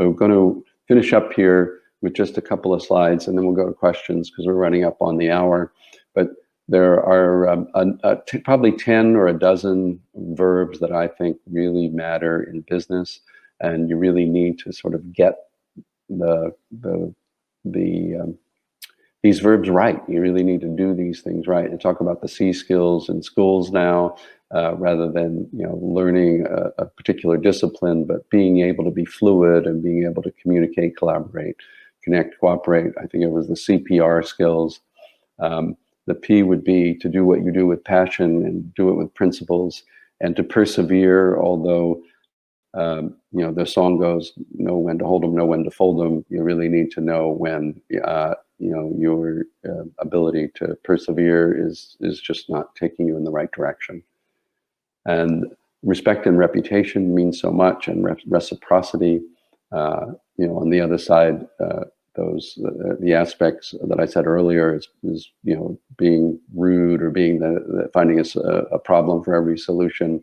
So we're going to finish up here with just a couple of slides, and then we'll go to questions because we're running up on the hour. But there are probably 10 or a dozen verbs that I think really matter in business, and you really need to sort of get these verbs right. You really need to do these things right, and talk about the C skills in schools now, rather than learning a particular discipline, but being able to be fluid and being able to communicate, collaborate, connect, cooperate. I think it was the CPR skills. The P would be to do what you do with passion and do it with principles, and to persevere. Although the song goes, know when to hold them, know when to fold them. You really need to know when your ability to persevere is just not taking you in the right direction. And respect and reputation means so much, and reciprocity. On the other side, the aspects that I said earlier is being rude, or being finding a problem for every solution.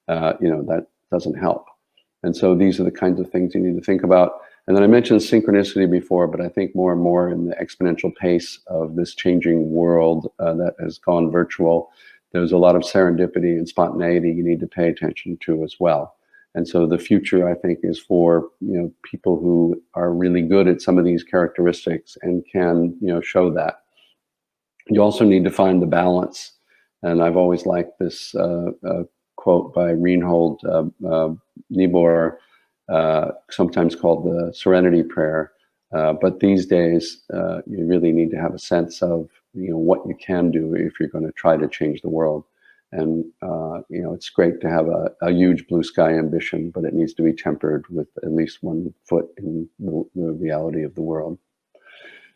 That doesn't help. And so these are the kinds of things you need to think about. And then I mentioned synchronicity before, but I think more and more in the exponential pace of this changing world that has gone virtual, there's a lot of serendipity and spontaneity you need to pay attention to as well. And so the future, I think, is for people who are really good at some of these characteristics and can show that. You also need to find the balance. And I've always liked this quote by Reinhold Niebuhr, sometimes called the Serenity Prayer. But these days, you really need to have a sense of what you can do if you're going to try to change the world. And it's great to have a huge blue sky ambition, but it needs to be tempered with at least one foot in the reality of the world.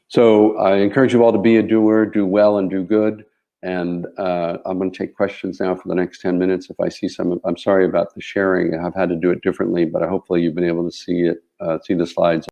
So I encourage you all to be a doer, do well, and do good. And I'm going to take questions now for the next 10 minutes. If I see some, I'm sorry about the sharing. I've had to do it differently, but hopefully you've been able to see the slides